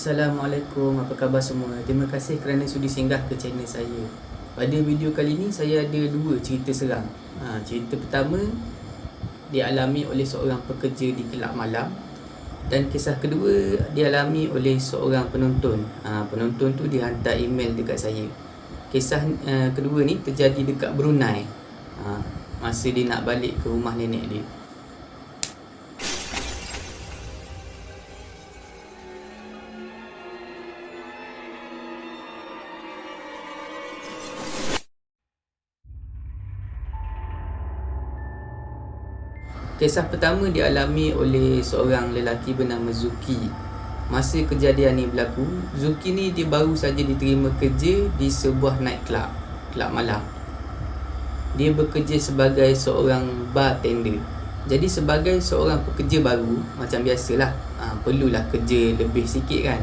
Assalamualaikum, apa khabar semua? Terima kasih kerana sudi singgah ke channel saya. Pada video kali ini saya ada dua cerita seram. Cerita pertama dialami oleh seorang pekerja di kelab malam, dan kisah kedua dialami oleh seorang penonton. Penonton tu dia hantar email dekat saya. Kisah kedua ni terjadi dekat Brunei. Masa dia nak balik ke rumah nenek dia. Kisah pertama dialami oleh seorang lelaki bernama Zuki. Masa kejadian ni berlaku, Zuki ni dia baru saja diterima kerja di sebuah nightclub, kelab malam. Dia bekerja sebagai seorang bartender. Jadi sebagai seorang pekerja baru, macam biasalah, perlulah kerja lebih sikit kan.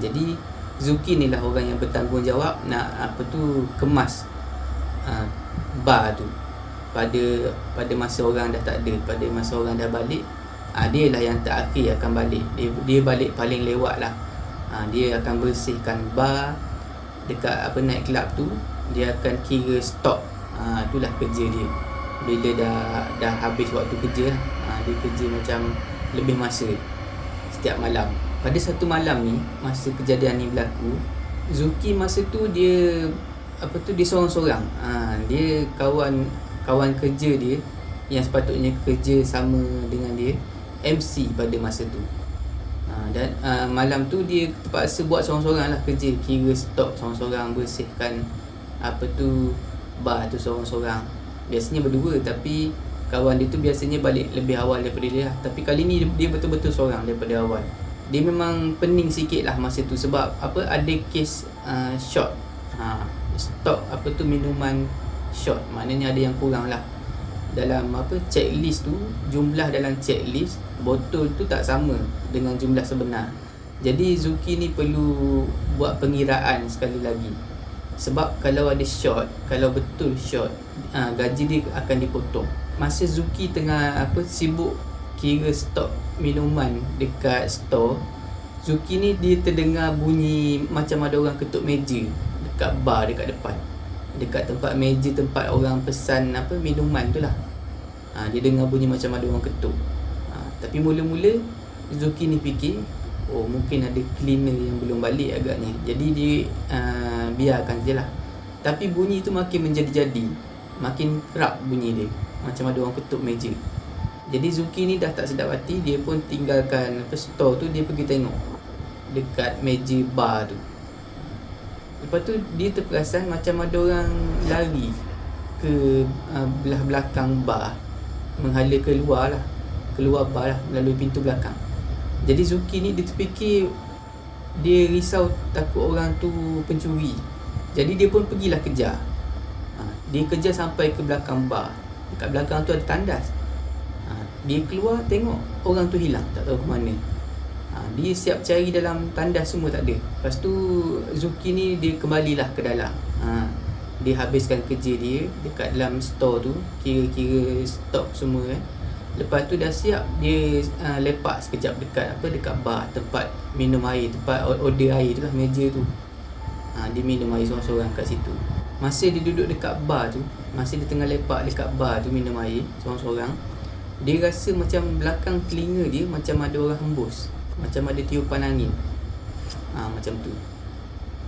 Jadi Zuki ni lah orang yang bertanggungjawab nak kemas bar tu. Pada masa orang dah tak ada, pada masa orang dah balik, dia lah yang terakhir akan balik. Dia balik paling lewat lah. Dia akan bersihkan bar dekat night club tu. Dia akan kira stok. Itulah kerja dia. Bila dah habis waktu kerja, dia kerja macam lebih masa setiap malam. Pada satu malam ni, masa kejadian ni berlaku, Zuki masa tu dia dia seorang-seorang. Dia kawan kerja dia yang sepatutnya kerja sama dengan dia MC pada masa tu. Dan malam tu dia terpaksa buat seorang-seorang lah kerja, kira stok seorang-seorang, bersihkan bar tu seorang-seorang. Biasanya berdua, tapi kawan dia tu biasanya balik lebih awal daripada dia lah. Tapi kali ni dia betul-betul seorang daripada awal. Dia memang pening sikit lah masa tu, sebab ada kes short, stok minuman short. Maknanya ada yang kurang lah dalam checklist tu. Jumlah dalam checklist botol tu tak sama dengan jumlah sebenar. Jadi Zuki ni perlu buat pengiraan sekali lagi. Sebab kalau ada short, kalau betul short, gaji dia akan dipotong. Masa Zuki tengah sibuk kira stok minuman dekat store, Zuki ni dia terdengar bunyi macam ada orang ketuk meja dekat bar dekat depan, dekat tempat meja tempat orang pesan minuman tu lah. Dia dengar bunyi macam ada orang ketuk. Tapi mula-mula Zuki ni fikir, mungkin ada cleaner yang belum balik agaknya. Jadi dia biarkan je lah. Tapi bunyi tu makin menjadi-jadi, makin kerap bunyi dia, macam ada orang ketuk meja. Jadi Zuki ni dah tak sedap hati. Dia pun tinggalkan store tu, dia pergi tengok dekat meja bar tu. Lepas tu dia terperasan macam ada orang lari ke belah belakang bar, menghala keluar bar lah, melalui pintu belakang. Jadi Zuki ni dia terfikir, dia risau takut orang tu pencuri. Jadi dia pun pergilah kejar. Dia kejar sampai ke belakang bar. Dekat belakang tu ada tandas. Dia keluar tengok orang tu hilang, tak tahu ke mana. Dia siap cari dalam tandas, semua tak ada. Lepas tu Zuki ni dia kembalilah ke dalam. Dia habiskan kerja dia dekat dalam store tu, kira-kira stok semua kan. Lepas tu dah siap, dia lepak sekejap dekat bar, tempat minum air, tempat order air tu lah, meja tu. Dia minum air seorang-seorang kat situ. Masa dia duduk dekat bar tu, masa dia tengah lepak dekat bar tu minum air seorang-seorang, dia rasa macam belakang telinga dia macam ada orang hembus, macam ada tiupan angin. Macam tu.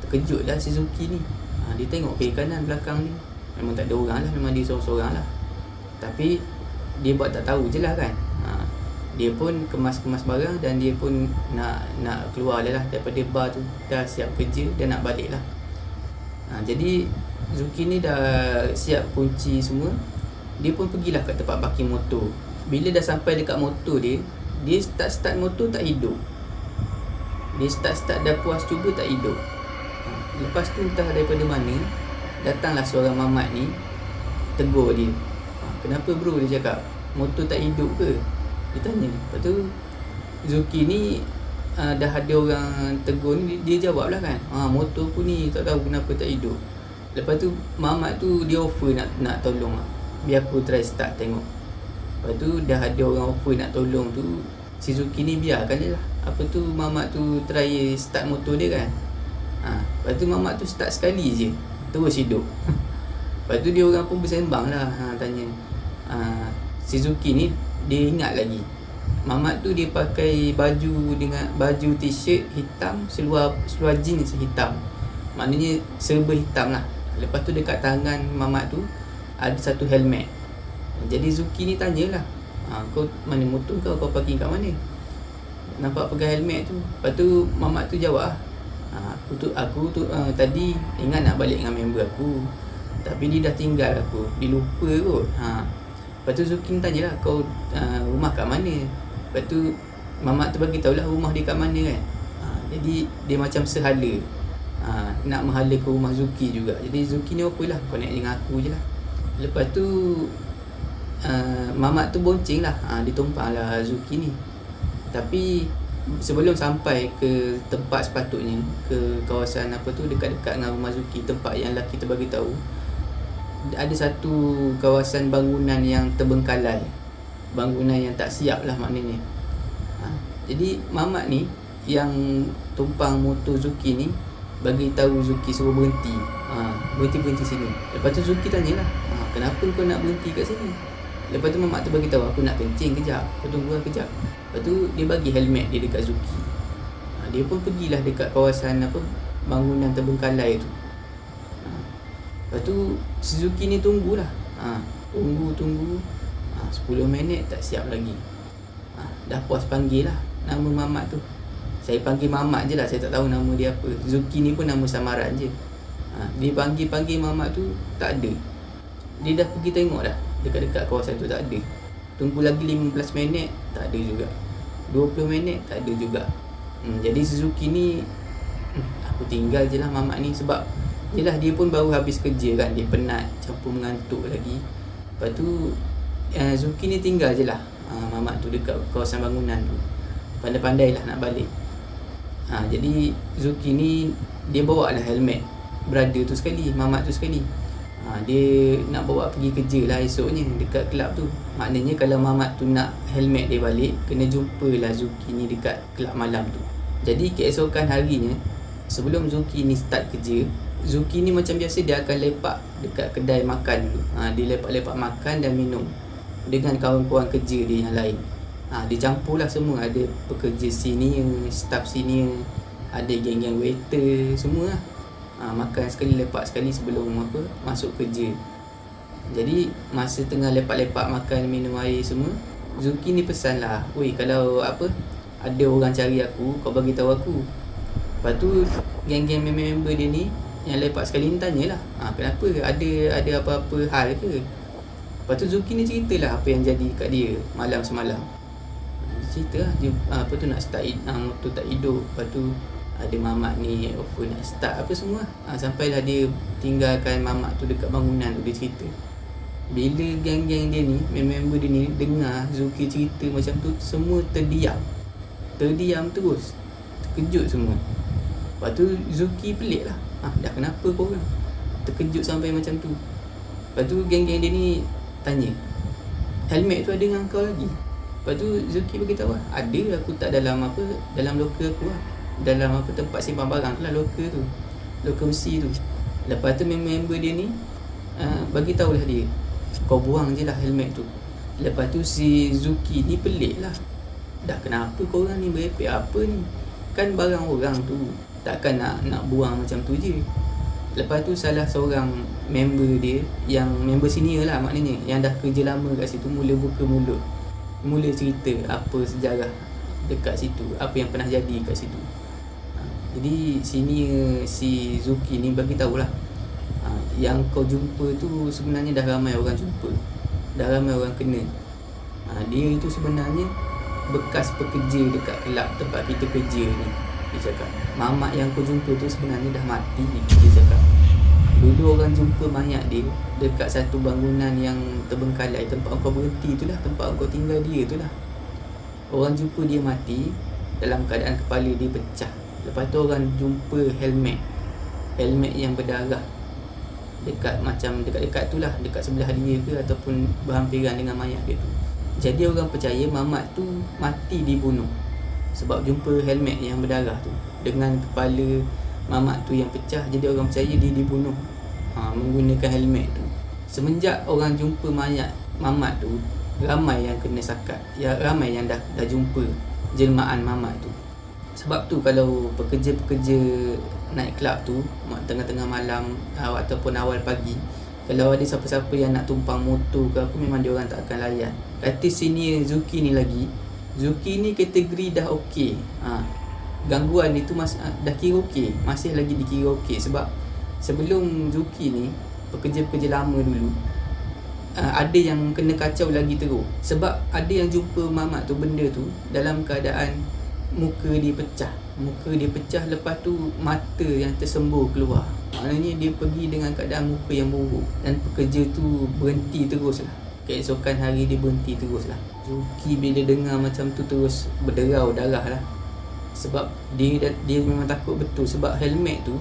Terkejut lah si Zuki ni. Dia tengok kiri kanan belakang ni, memang tak ada orang lah, memang dia seorang-seorang lah. Tapi dia buat tak tahu je lah kan. Dia pun kemas-kemas barang, dan dia pun nak keluar lah daripada bar tu. Dah siap kerja, dia nak balik lah. Jadi Zuki ni dah siap kunci semua. Dia pun pergilah kat tempat parking motor. Bila dah sampai dekat motor dia start motor tak hidup. Dia start dah puas cuba tak hidup. Lepas tu entah daripada mana datanglah seorang mamat ni, tegur dia. Kenapa bro, dia cakap, motor tak hidup ke? Dia tanya. Lepas tu Zuki ni dah ada orang tegur ni, dia jawab lah kan, motor aku ni tak tahu kenapa tak hidup. Lepas tu mamat tu dia offer nak tolong lah, biar aku try start tengok. Lepas tu dah ada orang offer nak tolong tu, si Zuki ni biarkan je lah. Apa tu, mamak tu try start motor dia kan. Lepas tu mamak tu start sekali je, terus hidup. Lepas tu dia orang pun bersembang lah, tanya si Zuki ni, dia ingat lagi mamak tu dia pakai baju dengan baju t-shirt hitam, seluar jeans hitam, maknanya serba hitam lah. Lepas tu dekat tangan mamak tu ada satu helmet. Jadi Zuki ni tanyalah, kau mana motor kau parking kat mana? Nampak pegang helmet tu. Lepas tu mamak tu jawab, aku tu tadi ingat nak balik dengan member aku, tapi dia dah tinggal aku, dia lupa kot. Lepas tu Zuki tanya lah, kau rumah kat mana? Lepas tu mamak tu bagi tahu lah rumah dia kat mana kan. Jadi dia macam sehala nak menghala ke rumah Zuki juga. Jadi Zuki ni okey lah, kau naik dengan aku je lah. Lepas tu mamak tu bonceng lah, dia tumpang lah Zuki ni. Tapi sebelum sampai ke tempat sepatutnya, ke kawasan apa tu dekat-dekat dengan rumah Zuki, tempat yang lelaki tu bagi tahu, ada satu kawasan bangunan yang terbengkalai, bangunan yang tak siap lah maknanya. Jadi mamak ni yang tumpang motor Zuki ni bagi tahu Zuki suruh berhenti. Berhenti sini. Lepas tu Zuki tanyalah, kenapa kau nak berhenti kat sini? Lepas tu mamak tu bagi tahu, aku nak kencing kejap, kau tunggu kejap. Lepas tu dia bagi helmet dia dekat Zuki. Dia pun pergilah dekat kawasan apa, bangunan terbengkalai tu. Lepas tu si Zuki ni tunggulah. Tunggu 10 minit tak siap lagi. Dah puas panggil lah nama mamak tu. Saya panggil mamak je lah, saya tak tahu nama dia apa. Zuki ni pun nama samaran je. Dia panggil mamak tu, tak ada. Dia dah pergi tengok dah, dekat-dekat kawasan tu tak ada. Tunggu lagi 15 minit, tak ada juga. 20 minit, tak ada juga. Jadi si Zuki ni, aku tinggal je lah mamak ni. Sebab yelah, dia pun baru habis kerja kan, dia penat, campur mengantuk lagi. Lepas tu Zuki ni tinggal je lah mamak tu dekat kawasan bangunan tu. Pandai-pandai lah nak balik. Jadi Zuki ni dia bawa lah helmet brother tu sekali, mamak tu sekali. Dia nak bawa pergi kerja lah esoknya dekat kelab tu. Maknanya kalau mamak tu nak helmet dia balik, kena jumpa lah Zuki ni dekat kelab malam tu. Jadi keesokan harinya, sebelum Zuki ni start kerja, Zuki ni macam biasa dia akan lepak dekat kedai makan dulu. Dia lepak-lepak makan dan minum dengan kawan-kawan kerja dia yang lain. Dia campur lah semua. Ada pekerja senior, staff senior, ada geng-geng waiter, semua lah. Makan sekali, lepak sekali sebelum masuk kerja. Jadi masa tengah lepak-lepak makan, minum air semua, Zuki ni pesan lah, "Weh, kalau ada orang cari aku, kau bagi tahu aku." Lepas tu geng-geng member dia ni yang lepak sekali ni tanyalah, kenapa, ada apa-apa hal ke? Lepas tu Zuki ni ceritalah apa yang jadi kat dia malam semalam. Cerita lah dia nak start motor tak hidup. Lepas tu ada mamak ni nak start apa semua. Sampailah dia tinggalkan mamak tu dekat bangunan tu. Dia cerita, bila geng-geng dia ni, member dia ni dengar Zuki cerita macam tu, semua terdiam terus, terkejut semua. Lepas tu Zuki pelik lah, dah kenapa korang terkejut sampai macam tu? Lepas tu geng-geng dia ni tanya, helmet tu ada dengan kau lagi? Lepas tu Zuki beritahu, ada, aku tak dalam loker aku lah, dalam tempat simpan barang tu lah, loker besi tu. Lepas tu member dia ni bagi tahulah dia, kau buang je lah helmet tu. Lepas tu si Zuki ni pelik lah, dah kenapa korang ni berepek apa ni? Kan barang orang tu, takkan nak buang macam tu je. Lepas tu salah seorang member dia, yang member senior lah maknanya, yang dah kerja lama kat situ, mula buka mulut, mula cerita apa sejarah dekat situ, apa yang pernah jadi kat situ. Jadi senior si Zuki ni bagi tahulah, yang kau jumpa tu sebenarnya dah ramai orang jumpa, dah ramai orang kena. Dia itu sebenarnya bekas pekerja dekat kelab tempat kita kerja ni. Dia cakap, mamak yang kau jumpa tu sebenarnya dah mati. Dia cakap, dulu orang jumpa mayat dia dekat satu bangunan yang terbengkalai, tempat kau berhenti tu lah, tempat kau tinggal dia tu lah. Orang jumpa dia mati dalam keadaan kepala dia pecah. Lepas tu orang jumpa helmet yang berdarah dekat tu lah, dekat sebelah dia ke ataupun berhampiran dengan mayat dia tu. Jadi orang percaya Mamat tu mati dibunuh sebab jumpa helmet yang berdarah tu. Dengan kepala Mamat tu yang pecah, jadi orang percaya dia dibunuh menggunakan helmet tu. Semenjak orang jumpa mayat Mamat tu, ramai yang kena sakat. Ya, ramai yang dah jumpa jelmaan Mamat tu. Sebab tu kalau pekerja-pekerja night club tu tengah-tengah malam ataupun awal pagi, kalau ada siapa-siapa yang nak tumpang motor ke apa, memang dia orang tak akan layan. Kata senior Zuki ni lagi, Zuki ni kategori dah okey. Gangguan ni tu dah kira okey, masih lagi dikira okey. Sebab sebelum Zuki ni, pekerja-pekerja lama dulu, ada yang kena kacau lagi teruk. Sebab ada yang jumpa Mamat tu, benda tu dalam keadaan muka dia pecah. Muka dia pecah, lepas tu mata yang tersembur keluar. Maknanya dia pergi dengan keadaan muka yang buruk. Dan pekerja tu berhenti terus lah. Keesokan hari dia berhenti terus lah. Zuki bila dengar macam tu terus berderau darah lah. Sebab dia memang takut betul. Sebab helmet tu,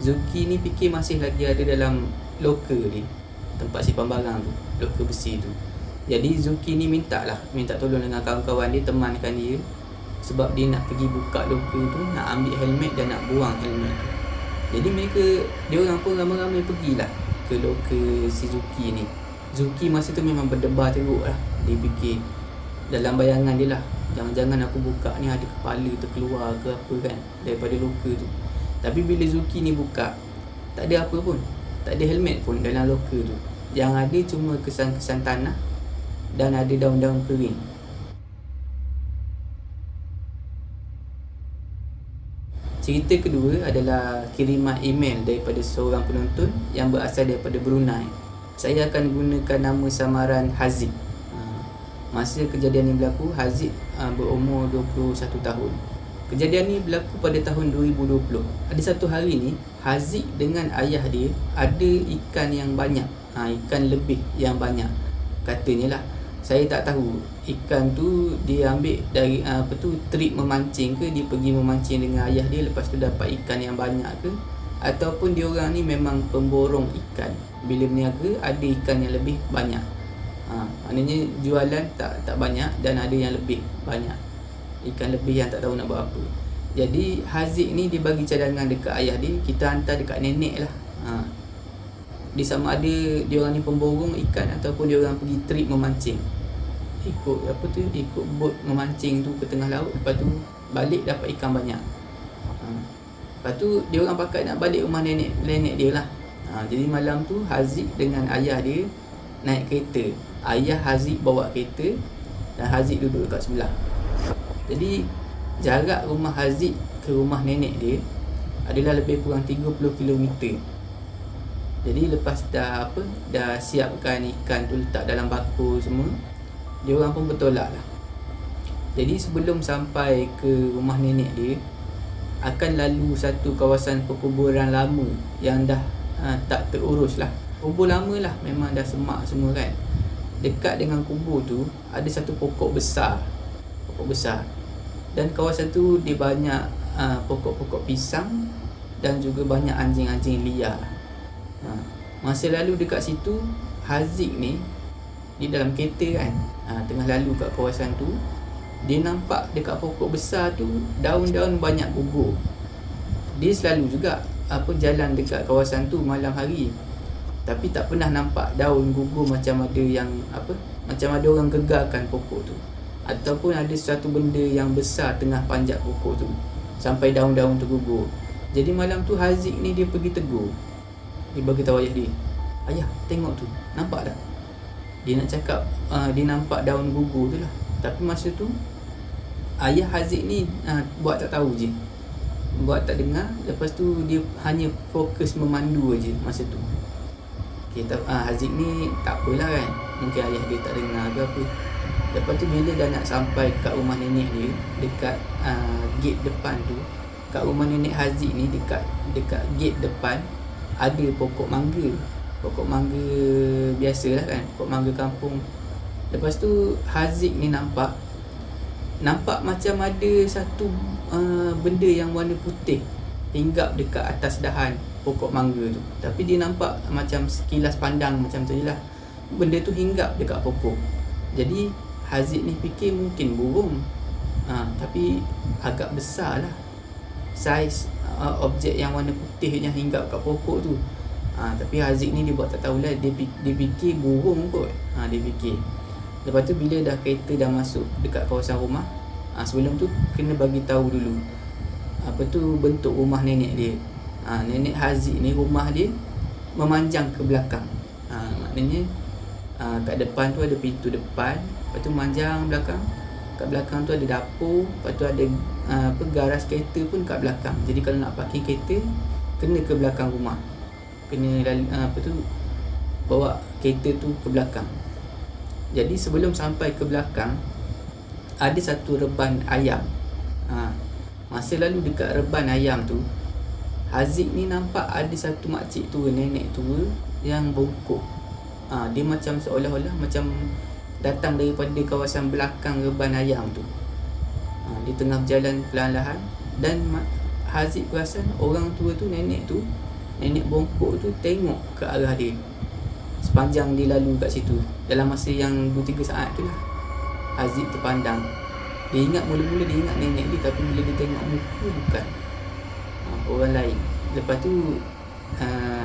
Zuki ni fikir masih lagi ada dalam loker dia, tempat simpan barang tu, loker besi tu. Jadi Zuki ni minta tolong dengan kawan-kawan dia, temankan dia. Sebab dia nak pergi buka loker tu, nak ambil helmet dan nak buang helmet tu. Jadi dia orang pun ramai-ramai pergilah ke loker si Zuki ni. Zuki masa tu memang berdebar teruk lah. Dia fikir dalam bayangan dia lah, jangan-jangan aku buka ni ada kepala terkeluar ke apa kan daripada loker tu. Tapi bila Zuki ni buka, tak ada apa pun, tak ada helmet pun dalam loker tu. Yang ada cuma kesan-kesan tanah dan ada daun-daun kering. Cerita kedua adalah kiriman email daripada seorang penonton yang berasal daripada Brunei. Saya akan gunakan nama samaran Haziq. Masa kejadian ini berlaku, Haziq berumur 21 tahun. Kejadian ni berlaku pada tahun 2020. Ada satu hari ni, Haziq dengan ayah dia ada ikan yang banyak. Ikan lebih yang banyak. Katanya lah, saya tak tahu ikan tu dia ambil dari trip memancing ke, dia pergi memancing dengan ayah dia, lepas tu dapat ikan yang banyak ke, ataupun dia orang ni memang pemborong ikan. Bila berniaga ada ikan yang lebih banyak. Maknanya jualan tak banyak dan ada yang lebih banyak. Ikan lebih yang tak tahu nak buat apa. Jadi Haziq ni dia bagi cadangan dekat ayah dia, kita hantar dekat nenek lah. Dia sama ada dia orang ni pemborong ikan ataupun dia orang pergi trip memancing. Ikut bot memancing tu ke tengah laut, lepas tu balik dapat ikan banyak. Lepas tu dia orang pakat nak balik rumah nenek dia lah. Jadi malam tu Haziq dengan ayah dia naik kereta. Ayah Haziq bawa kereta dan Haziq duduk dekat sebelah. Jadi jarak rumah Haziq ke rumah nenek dia adalah lebih kurang 30 km. Jadi lepas dah siapkan ikan tu, letak dalam bakul semua, dia orang pun bertolak lah. Jadi sebelum sampai ke rumah nenek dia, akan lalu satu kawasan perkuburan lama yang dah tak terurus lah. Kubur lama lah, memang dah semak semua kan. Dekat dengan kubur tu ada satu pokok besar. Dan kawasan tu dia banyak pokok-pokok pisang dan juga banyak anjing-anjing liar. Masa lalu dekat situ, Haziq ni di dalam kereta kan, tengah lalu kat kawasan tu, dia nampak dekat pokok besar tu daun-daun banyak gugur. Dia selalu juga jalan dekat kawasan tu malam hari, tapi tak pernah nampak daun gugur macam ada yang macam ada orang gegarkan pokok tu, ataupun ada sesuatu benda yang besar tengah panjat pokok tu sampai daun-daun tu gugur. Jadi malam tu Haziq ni dia pergi tegur. Dia bagi tahu ayah dia, "Ayah, tengok tu, nampak tak?" Dia nak cakap dia nampak daun gugur tu lah. Tapi masa tu ayah Haziq ni buat tak tahu je, buat tak dengar. Lepas tu dia hanya fokus memandu aje masa tu. Haziq ni tak apalah kan, mungkin ayah dia tak dengar ke apa. Lepas tu bila dah nak sampai kat rumah nenek dia, dekat gate depan tu, kat rumah nenek Haziq ni, dekat gate depan ada pokok mangga. Pokok mangga biasalah kan, pokok mangga kampung. Lepas tu Haziq ni nampak macam ada satu benda yang warna putih hinggap dekat atas dahan pokok mangga tu. Tapi dia nampak macam sekilas pandang macam tu je lah, benda tu hinggap dekat pokok. Jadi Haziq ni fikir mungkin burung, tapi agak besar lah saiz objek yang warna putih yang hinggap kat pokok tu. Tapi Haziq ni dia buat tak tahulah, dia fikir burung kot. Dia fikir. Lepas tu bila dah kereta dah masuk dekat kawasan rumah, sebelum tu kena bagi tahu dulu apa tu bentuk rumah nenek dia. Nenek Haziq ni rumah dia memanjang ke belakang. Maknanya kat depan tu ada pintu depan, lepas tu manjang belakang. Kat belakang tu ada dapur, lepas tu ada garas kereta pun kat belakang. Jadi kalau nak parking kereta kena ke belakang rumah. Kena bawa kereta tu ke belakang. Jadi sebelum sampai ke belakang ada satu reban ayam. Masa lalu dekat reban ayam tu, Haziq ni nampak ada satu makcik tua, nenek tua yang bongkok. Dia macam seolah-olah macam datang daripada kawasan belakang reban ayam tu. Dia tengah berjalan perlahan-lahan dan Haziq perasan orang tua tu, nenek bongkok tu tengok ke arah dia sepanjang dia lalu kat situ. Dalam masa yang 2-3 saat tu lah, Haziq terpandang. Dia ingat mula-mula dia ingat nenek dia, tapi bila dia tengok muka bukan, orang lain. Lepas tu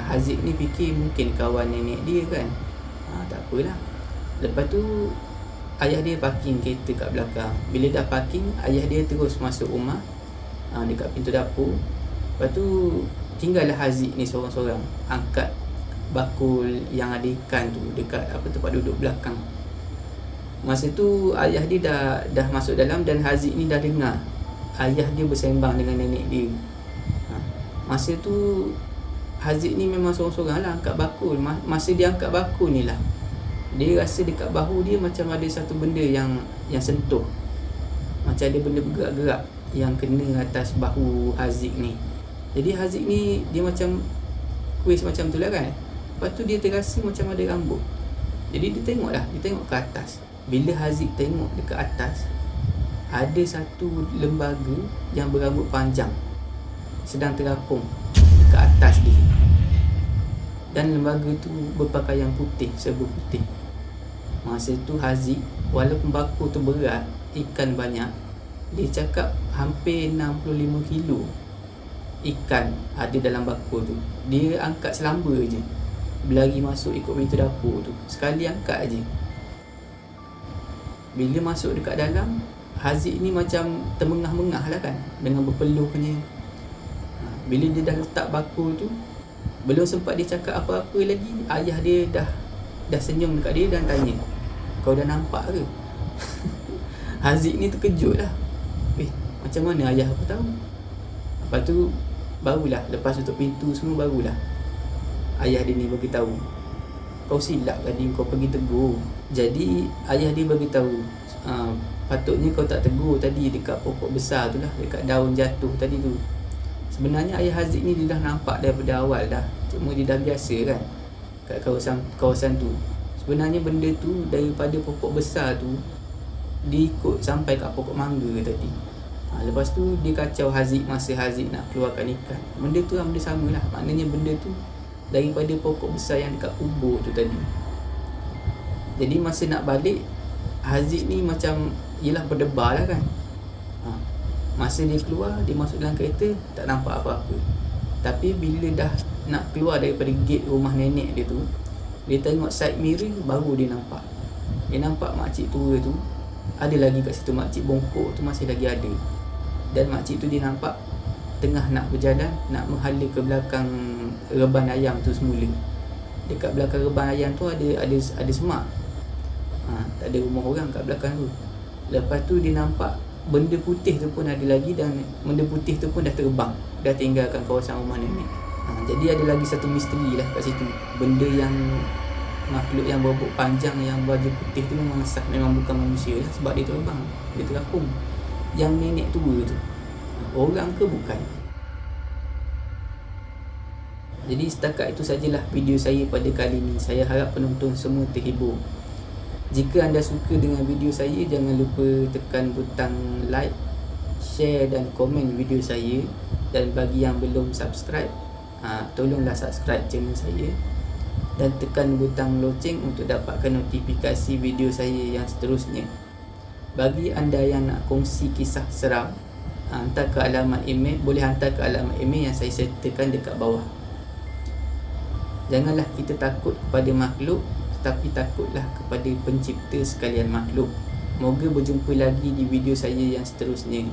Haziq ni fikir mungkin kawan nenek dia kan. Tak apalah. Lepas tu ayah dia parking kereta kat belakang. Bila dah parking, ayah dia terus masuk rumah, dekat pintu dapur. Lepas tu tinggallah Haziq ni seorang-seorang angkat bakul yang ada ikan tu dekat tempat duduk belakang. Masa tu ayah dia dah masuk dalam dan Haziq ni dah dengar ayah dia bersembang dengan nenek dia. Masa tu Haziq ni memang seorang-seorang lah angkat bakul. Masa dia angkat bakul ni lah, dia rasa dekat bahu dia macam ada satu benda yang sentuh. Macam ada benda bergerak-gerak yang kena atas bahu Haziq ni. Jadi Haziq ni dia macam kuis macam tu lah kan. Lepas tu dia terasa macam ada rambut. Jadi dia tengok ke atas. Bila Haziq tengok dekat atas, ada satu lembaga yang berambut panjang sedang terapung dekat atas dia. Dan lembaga tu berpakaian putih, serba putih. Masa tu Haziq, walaupun bakul tu berat, ikan banyak, dia cakap hampir 65 kilo ikan ada dalam bakul tu. Dia angkat selamba je, berlari masuk ikut pintu dapur tu. Sekali angkat je. Bila masuk dekat dalam, Haziq ni macam termengah-mengah lah kan, dengan berpeluhnya. Bila dia dah letak bakul tu, belum sempat dia cakap apa-apa lagi, ayah dia dah senyum dekat dia dan tanya, "Kau dah nampak ke?" Haziq ni terkejut lah. Macam mana ayah aku tahu? Lepas tu barulah, lepas tutup pintu semua, barulah ayah dia ni bagi tahu, "Kau silap tadi, kau pergi tegur." Jadi ayah dia bagi tahu, patutnya kau tak tegur tadi dekat pokok besar tu lah, dekat daun jatuh tadi tu. Sebenarnya ayah Haziq ni dia dah nampak daripada awal dah, cuma dia dah biasa kan kat kawasan tu. Sebenarnya benda tu daripada pokok besar tu dia ikut sampai kat pokok mangga tadi. Lepas tu dia kacau Haziq masa Haziq nak keluarkan ikan. Benda tu benda sama lah. Maknanya benda tu daripada pokok besar yang dekat kubur tu tadi. Jadi masa nak balik, Haziq ni macam yelah berdebar lah kan. Masa dia keluar, dia masuk dalam kereta, tak nampak apa-apa. Tapi bila dah nak keluar daripada gate rumah nenek dia tu, dia tengok side mirror, baru dia nampak. Dia nampak makcik tua tu ada lagi kat situ. Makcik bongkok tu masih lagi ada. Dan makcik tu dia nampak tengah nak berjalan, nak menghala ke belakang reban ayam tu semula. Dekat belakang reban ayam tu ada semak. Tak ada rumah orang kat belakang tu. Lepas tu dia nampak benda putih tu pun ada lagi, dan benda putih tu pun dah terbang, dah tinggalkan kawasan rumah nenek. Jadi ada lagi satu misteri lah kat situ. Benda yang makhluk yang berbobot panjang yang baju putih tu memang sah, memang bukan manusia lah, sebab dia terbang, dia terapung. Yang nenek tua tu orang ke bukan? Jadi setakat itu sajalah video saya pada kali ini. Saya harap penonton semua terhibur. Jika anda suka dengan video saya, jangan lupa tekan butang like, share dan komen video saya. Dan bagi yang belum subscribe, tolonglah subscribe channel saya dan tekan butang loceng untuk dapatkan notifikasi video saya yang seterusnya. Bagi anda yang nak kongsi kisah seram, hantar ke alamat email, boleh hantar ke alamat email yang saya sertakan dekat bawah. Janganlah kita takut kepada makhluk, tetapi takutlah kepada pencipta sekalian makhluk. Moga berjumpa lagi di video saya yang seterusnya.